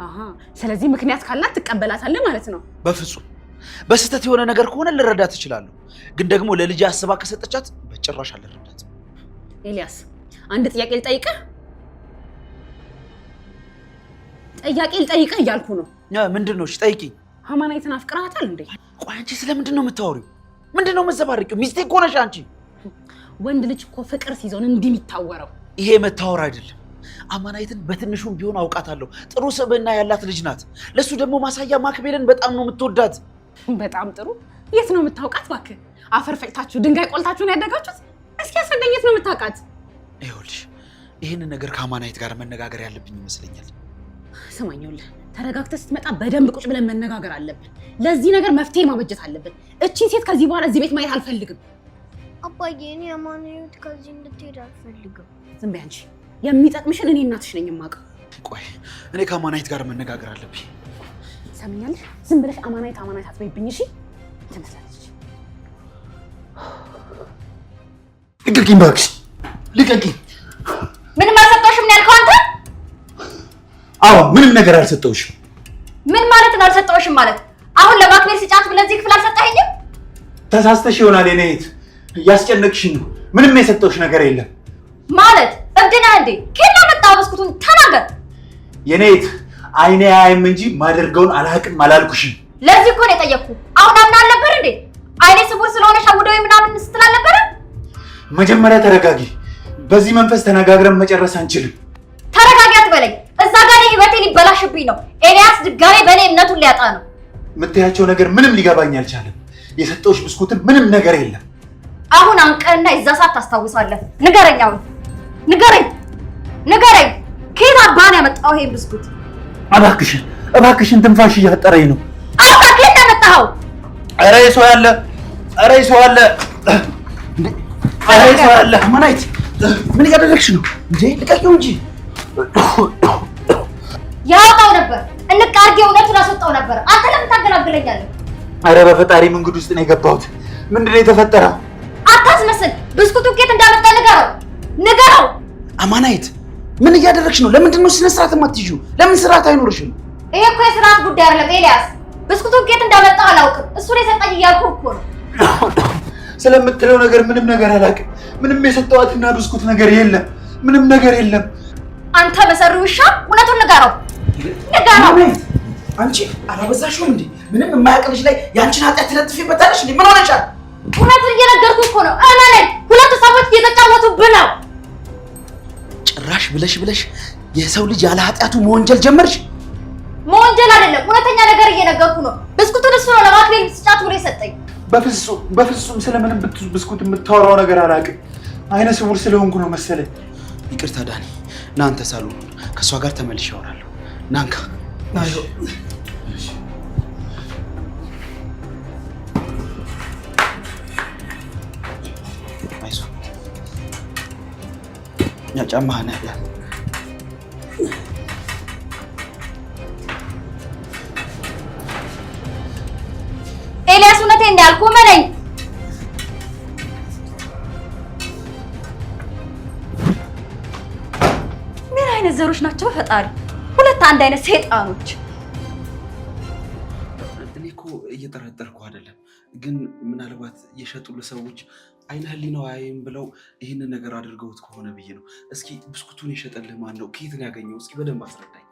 አሃ፣ ስለዚህ ምክንያት ካላት ትቀበላታለህ ማለት ነው? በፍጹም በስህተት የሆነ ነገር ከሆነ ልረዳት እችላለሁ፣ ግን ደግሞ ለልጅ አስባ ከሰጠቻት በጭራሽ አልረዳት። ኤልያስ፣ አንድ ጥያቄ ልጠይቅህ እያልኩ ነው። ምንድን ነው? እሺ ጠይቂኝ። አማናዊትን አፍቅራታል እንዴ? ቆይ አንቺ ስለምንድን ነው የምታወሪው? ምንድን ነው የምትዘባርቂው? ሚስቴ እኮ ነሽ አንቺ። ወንድ ልጅ እኮ ፍቅር ሲይዘው እንዲህ የሚታወረው። ይሄ መታወር አይደለም። አማናይትን በትንሹም ቢሆን አውቃታለሁ። ጥሩ ስብዕና ያላት ልጅ ናት። ለሱ ደግሞ ማሳያ ማክቤልን በጣም ነው የምትወዳት። በጣም ጥሩ። የት ነው የምታውቃት? እባክህ አፈር ፈጭታችሁ ድንጋይ ቆልታችሁ ነው ያደጋችሁት? እስኪ አስረዳኝ፣ የት ነው የምታውቃት? ይኸውልሽ ይህንን ነገር ከአማናይት ጋር መነጋገር ያለብኝ ይመስለኛል። ስማኝልህ፣ ተረጋግተህ ስትመጣ በደንብ ቁጭ ብለን መነጋገር አለብን። ለዚህ ነገር መፍትሄ ማበጀት አለብን። እቺን ሴት ከዚህ በኋላ እዚህ ቤት ማየት አልፈልግም። አባዬ እኔ አማናይት ከዚህ እንድትሄድ አልፈልግም። ዝም በይ አንቺ። የሚጠቅምሽን እኔ እናትሽ ነኝ የማውቀው። ቆይ እኔ ከአማናይት ጋር መነጋገር አለብኝ። ሰምኛለሽ? ዝም ብለሽ አማናይት አትበይብኝ እሺ? ትመስላለች። ልቀቂኝ እባክሽ፣ ልቀቂኝ። ምንም አልሰጠሁሽም ነው ያልከው አንተ? አዎ ምንም ነገር አልሰጠሁሽም። ምን ማለት ነው አልሰጠሁሽም ማለት? አሁን ለማክቤል ስጫት ብለህ እዚህ ክፍል አልሰጠኸኝም? ተሳስተሽ ይሆናል የኔ እህት፣ እያስጨነቅሽኝ ነው። ምንም የሰጠሁሽ ነገር የለም። ማለት እብድ ነህ እንዴ? ከየት አመጣኸው ብስኩቱን? ተናገር። የኔ እህት አይኔ አያይም እንጂ ማደርገውን አላውቅም አላልኩሽም? ለዚህ እኮ ነው የጠየቅኩህ። አሁን አምና አልነበር እንዴ? አይኔ ስውር ስለሆነ ሸውደው ምናምን ስትል አልነበረ? መጀመሪያ ተረጋጊ። በዚህ መንፈስ ተነጋግረን መጨረስ አንችልም። ተረጋጊ አትበለኝ። እዛ ጋር ህይወቴ ሊበላሽብኝ ነው። ኤልያስ ድጋሜ በእኔ እምነቱን ሊያጣ ነው። የምትያቸው ነገር ምንም ሊገባኝ አልቻለም። የሰጠሁሽ ብስኩትም ምንም ነገር የለም። አሁን አንቀህና የዛ ሰዓት ታስታውሳለህ። ንገረኝ፣ አሁን ንገረኝ። ከየት አባህን ያመጣኸው ይሄን ብስኩት? እባክሽን ትንፋሽ እያጠረኝ ነው። አባ ከየት ያመጣኸው? ኧረ ሰው ያለ አማናይት ምን እያደረግሽ ነው እንዴ? ልቀቂው እንጂ። ያወጣው ነበር እንቅ አድርጌ እውነቱን አስወጣው ነበር። አንተ ለምን ታገላግለኛለህ? ኧረ በፈጣሪ መንገድ ውስጥ ነው የገባሁት። ምንድን ነው የተፈጠረው? አታስመስል። ብስኩቱን ከየት እንዳመጣ ንገረው። አማናይት ምን እያደረግሽ ነው? ለምንድን ነው ስነ ስርዓት የማትይዥው? ለምን ስርዓት አይኖርሽም? ይሄ እኮ የስርዓት ጉዳይ አይደለም ኤልያስ። ብስኩቱን ከየት እንዳመጣ አላውቅም። እሱን የሰጠኝ እያልኩ እኮ ነው። ስለምትለው ነገር ምንም ነገር አላውቅም። ምንም የሰጠኋትና ብስኩት ነገር የለም። ምንም ነገር የለም። አንተ መሰሪ ውሻ፣ እውነቱን ንገረው። አንቺ አላበዛሽውም እንዴ? ምንም የማያውቅ ልጅ ላይ የአንቺን ኃጢአት ትለጥፊበታለሽ እንዴ? ምን ሆነሻል? እውነቱን እየነገርኩህ እኮ ነው። እመነኝ፣ ሁለቱ ሰዎች እየተጫወቱብን ነው። ጭራሽ ብለሽ የሰው ልጅ ያለ ኃጢአቱ መወንጀል ጀመርሽ። መወንጀል አይደለም፣ እውነተኛ ነገር እየነገርኩህ ነው። ብስኩቱን እሱ ነው ለማክቤል ስጫት ብሎ የሰጠኝ። በፍጹም ስለምንም ብስኩት የምታወራው ነገር አላውቅም። አይነ ስውር ስለሆንኩ ነው መሰለኝ። ይቅርታ ዳኒ፣ ናንተ ሳሎን ከእሷ ጋር ተመልሼ አወራለሁ። ናንካ አይዞህ፣ ያ ጫማህን ያለ ኤልያስ፣ እውነቴን ነው ያልኩህ፣ እመነኝ። ምን አይነት ዘሮች ናቸው ፈጣሪ! ሁለት አንድ አይነት ሰይጣኖች። እኔ እኮ እየጠረጠርኩ አይደለም፣ ግን ምናልባት የሸጡልህ ሰዎች አይነ ህሊናው አያይም ብለው ይህንን ነገር አድርገውት ከሆነ ብዬ ነው። እስኪ ብስኩቱን የሸጠልህ ማን ነው? ከየት ነው ያገኘው? እስኪ በደንብ አስረዳኝ።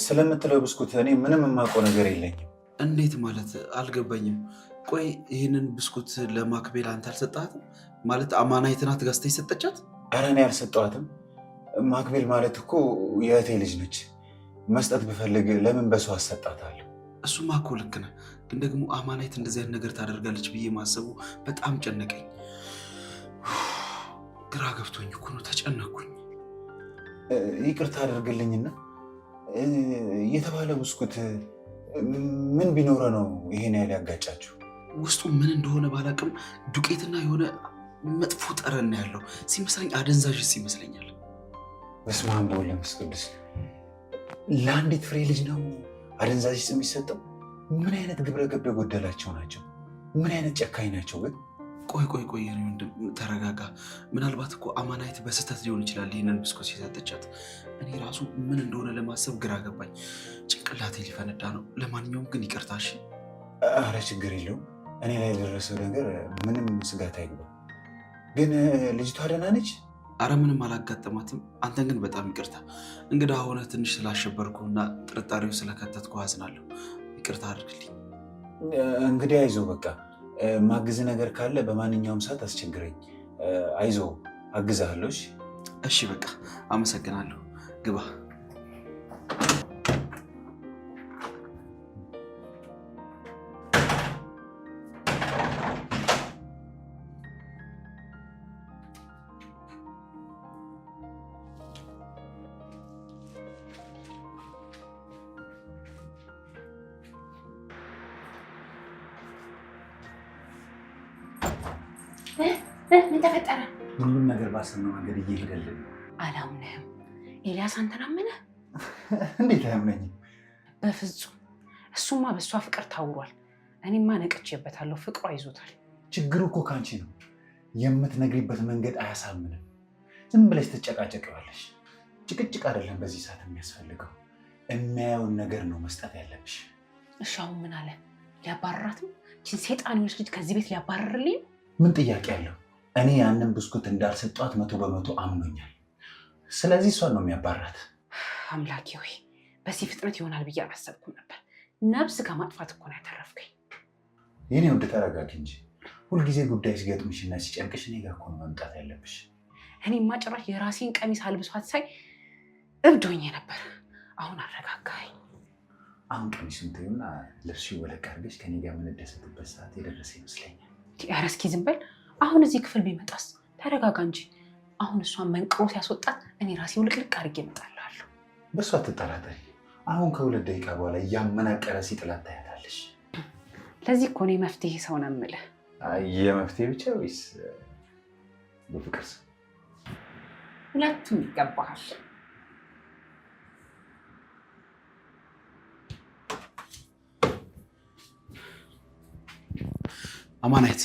ስለምትለው ብስኩት እኔ ምንም የማውቀው ነገር የለኝም። እንዴት ማለት? አልገባኝም። ቆይ ይህንን ብስኩት ለማክቤል አንተ አልሰጣትም? ማለት አማናይት ናት ገዝታ የሰጠቻት? ኧረ እኔ አልሰጠኋትም። ማክቤል ማለት እኮ የእህቴ ልጅ ነች። መስጠት ብፈልግ ለምን በሰው አሰጣታለሁ? እሱማ እኮ ልክ ነህ፣ ግን ደግሞ አማናይት እንደዚህ አይነት ነገር ታደርጋለች ብዬ ማሰቡ በጣም ጨነቀኝ። ግራ ገብቶኝ እኮ ነው፣ ተጨነኩኝ። ይቅርታ አድርግልኝና የተባለ ብስኩት ምን ቢኖረ ነው ይሄን ያህል ያጋጫችሁ? ውስጡ ምን እንደሆነ ባላቅም ዱቄትና የሆነ መጥፎ ጠረን ያለው ሲመስለኝ አደንዛዥ ይመስለኛል። በስመ አብ ወወልድ ወመንፈስ ቅዱስ። ለአንዲት ፍሬ ልጅ ነው አደንዛዥ የሚሰጠው? ምን አይነት ግብረ ገብ የጎደላቸው ናቸው? ምን አይነት ጨካኝ ናቸው? ግን ቆይ ወንድም ተረጋጋ። ምናልባት እኮ አማናይት በስህተት ሊሆን ይችላል ይህንን ብስኩት የሰጠቻት። እኔ ራሱ ምን እንደሆነ ለማሰብ ግራ ገባኝ። ጭንቅላቴ ሊፈነዳ ነው። ለማንኛውም ግን ይቅርታ እሺ። አረ ችግር የለውም። እኔ ላይ የደረሰው ነገር ምንም ስጋት አይግባ። ግን ልጅቷ ደህና ነች? አረ ምንም አላጋጠማትም። አንተን ግን በጣም ይቅርታ። እንግዳ ሆነ ትንሽ ስላሸበርኩ እና ጥርጣሬው ስለከተትኩ አዝናለሁ። ይቅርታ አድርግልኝ። እንግዲህ አይዞህ በቃ ማግዝ ነገር ካለ በማንኛውም ሰዓት አስቸግረኝ። አይዞ አግዛለሁ። እሺ በቃ አመሰግናለሁ። ግባ። ምን ተፈጠረ? ሁሉም ነገር ባሰብነው መንገድ እየሄደልን። አላምነህም። ኤልያስ አንተን አመነህ? እንዴት አያምነኝም? በፍጹም። እሱማ በእሷ ፍቅር ታውሯል። እኔማ ነቅቼበታለሁ። ፍቅሯ ይዞታል። ችግሩ እኮ ካንቺ ነው። የምትነግሪበት መንገድ አያሳምንም። ዝም ብለሽ ትጨቃጨቂዋለሽ። ጭቅጭቅ አይደለም በዚህ ሰዓት የሚያስፈልገው፣ የሚያየውን ነገር ነው መስጠት ያለብሽ። እሺ አሁን ምን አለ? ሊያባርራትም? ችን ሴጣን ልጅ ከዚህ ቤት ሊያባርርልኝ? ምን ጥያቄ አለው? እኔ ያንን ብስኩት እንዳልሰጧት 100% አምኖኛል። ስለዚህ እሷን ነው የሚያባራት። አምላኬ ሆይ በዚህ ፍጥነት ይሆናል ብዬ አላሰብኩም ነበር። ነብስ ከማጥፋት እኮ ነው ያተረፍከኝ። የኔ ውድ ተረጋጊ እንጂ ሁልጊዜ ጉዳይ ሲገጥምሽና ሲጨንቅሽ እኔ ጋር እኮ ነው መምጣት ያለብሽ። እኔማ ጭራሽ የራሴን ቀሚስ አልብሷት ሳይ እብድ ሆኜ ነበር። አሁን አረጋጋኝ። አሁን ቀሚሱን ተይውና ልብስሽን ወለቅ አድርገሽ ከኔ ጋር የምንደሰትበት ሰዓት የደረሰ ይመስለኛል። ኧረ እስኪ ዝም በል። አሁን እዚህ ክፍል ቢመጣስ? ተረጋጋ እንጂ። አሁን እሷን መንቅሮ ሲያስወጣት እኔ ራሴ ውልቅልቅ አድርጌ እመጣልሃለሁ። በእሷ አትጠራጠሪ። አሁን ከ2 ደቂቃ በኋላ እያመናቀረ ሲጥላት ታያታለሽ። ለዚህ እኮ እኔ መፍትሄ ሰው ነው የምልህ። የመፍትሄ ብቻ ወይስ በፍቅር ሰው? ሁለቱም ይገባሃል። አማናይት፣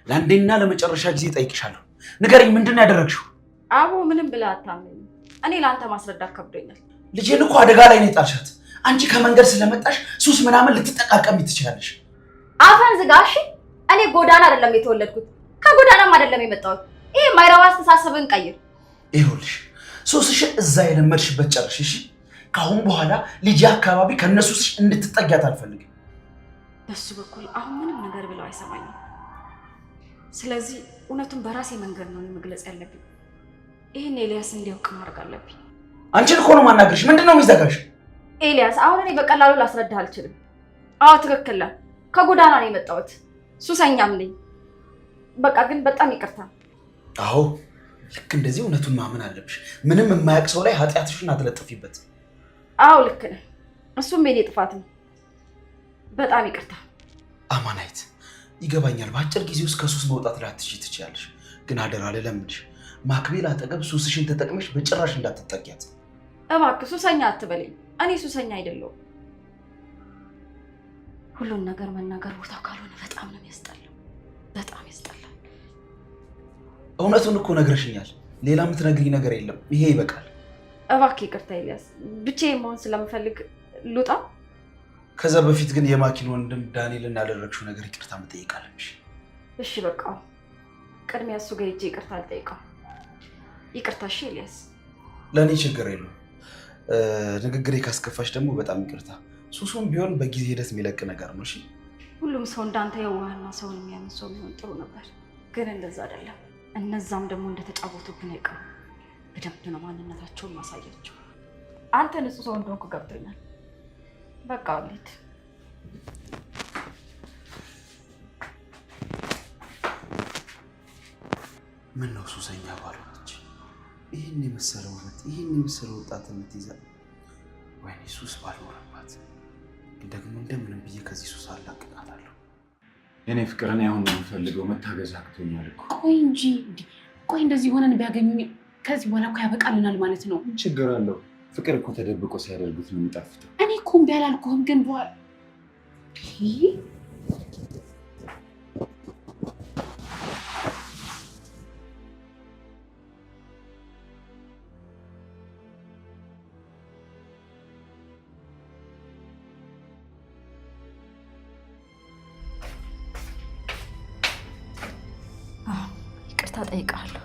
ለአንዴና ለመጨረሻ ጊዜ ጠይቅሻለሁ። ንገረኝ፣ ምንድን ነው ያደረግሽው? አቦ ምንም ብለህ አታምነኝ። እኔ ለአንተ ማስረዳት ከብዶኛል። ልጄን እኮ አደጋ ላይ ነው የጣልሻት። አንቺ ከመንገድ ስለመጣሽ ሱስ ምናምን ልትጠቃቀሚ ትችላለሽ። አፈን ዝጋ እሺ። እኔ ጎዳና አይደለም የተወለድኩት፣ ከጎዳናም አይደለም የመጣሁት። ይሄ ማይረባ አስተሳሰብን ቀይር። ይኸውልሽ ሱስሽን እዛ የለመድሽበት ጨርሽ። እሺ፣ ከአሁን በኋላ ልጄ አካባቢ ከነሱስሽ እንድትጠጊያት አልፈልግም። በሱ በኩል አሁን ምንም ነገር ብለው አይሰማኝም። ስለዚህ እውነቱን በራሴ መንገድ ነው መግለጽ ያለብኝ። ይሄን ኤልያስ እንዲያውቅ ማድረግ አለብኝ። አንቺን እኮ ነው ማናገርሽ። ምንድነው የሚዘጋሽ? ኤልያስ አሁን እኔ በቀላሉ ላስረዳህ አልችልም። አዎ ትክክል ነህ። ከጎዳና ነው የመጣሁት። ሱሰኛም ነኝ። በቃ ግን በጣም ይቅርታ። አዎ ልክ እንደዚህ እውነቱን ማመን አለብሽ። ምንም የማያውቅ ሰው ላይ ኃጢአትሽን አትለጥፊበት። አዎ ልክ ነህ። እሱም የኔ ጥፋት ነው። በጣም ይቅርታ። አማናይት፣ ይገባኛል። በአጭር ጊዜ ውስጥ ከሱስ መውጣት ላትችይ ትችያለሽ። ግን አደራ ልለምንሽ፣ ማክቤል አጠገብ ሱስሽን ተጠቅመሽ በጭራሽ እንዳትጠጊያት። እባክህ ሱሰኛ አትበለኝ። እኔ ሱሰኛ አይደለሁም። ሁሉን ነገር መናገር ቦታ ካልሆነ በጣም ነው የሚያስጠላው። በጣም ያስጠላል። እውነቱን እኮ ነግረሽኛል። ሌላ የምትነግሪኝ ነገር የለም። ይሄ ይበቃል። እባክህ ይቅርታ ኤልያስ። ብቻዬን መሆን ስለምፈልግ ልውጣ። ከዛ በፊት ግን የማኪን ወንድም ዳንኤል እናደረግሽው ነገር ይቅርታ መጠየቅ አለብሽ። እሺ በቃ ቅድሚያ እሱ ጋር ሂጅ ይቅርታ አልጠይቀው። ይቅርታ እሺ ኤልያስ። ለእኔ ችግር የለውም። ንግግሬ ካስከፋሽ ደግሞ በጣም ይቅርታ። ሱሱም ቢሆን በጊዜ ሂደት የሚለቅ ነገር ነው። እሺ ሁሉም ሰው እንዳንተ የዋህና ሰውን የሚያምን ሰው ቢሆን ጥሩ ነበር፣ ግን እንደዛ አይደለም። እነዛም ደግሞ እንደተጫወቱብን አይቀሩ። በደንብ ነው ማንነታቸውን ማሳያቸው። አንተ ንጹህ ሰው እንደሆንኩ ገብቶኛል። በቃ ልሂድ። ምን ነው ሱሰኛ ባልሆነች? ይህን የመሰለ ውበት፣ ይህን የመሰለ ወጣትነት ይዛ ወይኔ ሱስ ባልኖረባት። ደግሞ እንደምንም ብዬ ከዚህ ሱስ አላቅቃታለሁ። የኔ ፍቅር፣ እኔ አሁን ነው የምፈልገው። መታገዝ አቅቶኛል እኮ። ቆይ እንጂ ቆይ፣ እንደዚህ ሆነን ቢያገኙኝ ከዚህ በኋላ እኮ ያበቃልናል ማለት ነው። ችግር አለው? ፍቅር እኮ ተደብቆ ሲያደርጉት ነው የሚጣፍጠው። እኔ እኮ እምቢ አላልኩህም፣ ግን በኋላ ይቅርታ ጠይቃለሁ።